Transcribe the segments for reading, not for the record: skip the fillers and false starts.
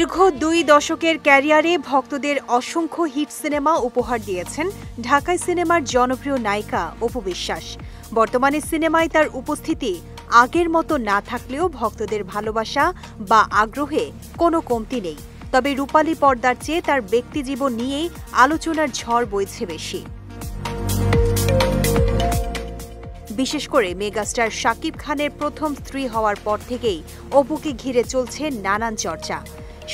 দীর্ঘ 2 দশকের ক্যারিয়ারে ভক্তদের অসংখ্য হিট সিনেমা উপহার দিয়েছেন ঢাকাই সিনেমার জনপ্রিয় নায়িকা অপু বিশ্বাস। বর্তমানে সিনেমায় তার উপস্থিতি আগের মতো না থাকলেও ভক্তদের ভালোবাসা বা আগ্রহে কোনো কমতি নেই। তবে রূপালী পর্দার চেয়ে তার ব্যক্তিজীবন নিয়েই আলোচনার ঝড় বইছে বেশি। বিশেষ করে মেগাস্টার শাকিব খানের প্রথম স্ত্রী হওয়ার পর থেকেই অপুকে ঘিরে চলছে নানান চর্চা।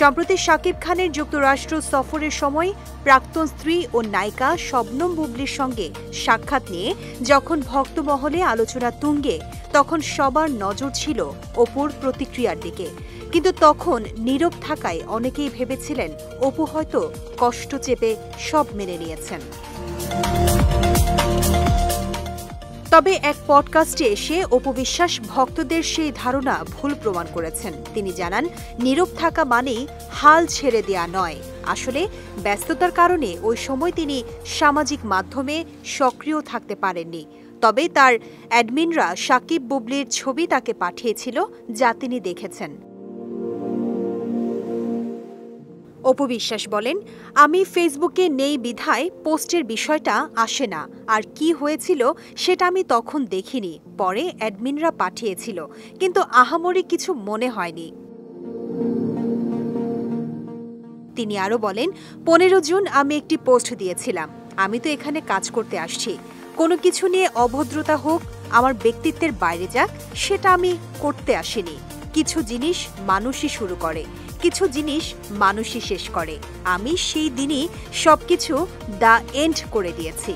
সম্প্রতি শাকিব খানের যুক্তরাষ্ট্র সফরের সময় প্রাক্তন স্ত্রী ও নায়িকা শবনম বুবলির সঙ্গে সাক্ষাৎ নিয়ে যখন ভক্তমহলে আলোচনা তুঙ্গে, তখন সবার নজর ছিল অপুর প্রতিক্রিয়ার দিকে। কিন্তু তখন নীরব থাকায় অনেকেই ভেবেছিলেন অপু হয়তো কষ্ট চেপে সব মেনে নিয়েছেন। তবে এক পডকাস্টে এসে অপু বিশ্বাস ভক্তদের সেই ধারণা ভুল প্রমাণ করেছেন। তিনি জানান, নীরব থাকা মানেই হাল ছেড়ে দেয়া নয়। আসলে ব্যস্ততার কারণে ওই সময় তিনি সামাজিক মাধ্যমে সক্রিয় থাকতে পারেননি। তবে তার অ্যাডমিনরা শাকিব বুবলির ছবি তাকে পাঠিয়েছিল, যা তিনি দেখেছেন। অপু বিশ্বাস বলেন, আমি ফেসবুকে নেই বিধায় পোস্টের বিষয়টা আসে না, আর কি হয়েছিল সেটা আমি তখন দেখিনি, পরে অ্যাডমিনরা পাঠিয়েছিল, কিন্তু আহামরি কিছু মনে হয়নি। তিনি আরও বলেন, 15 জুন আমি একটি পোস্ট দিয়েছিলাম, আমি তো এখানে কাজ করতে আসছি, কোনো কিছু নিয়ে অভদ্রতা হোক, আমার ব্যক্তিত্বের বাইরে যাক, সেটা আমি করতে আসিনি। কিছু জিনিস মানুষই শুরু করে, কিছু জিনিস মানুষই শেষ করে। আমি সেই দিনই সবকিছু দ্য এন্ড করে দিয়েছি।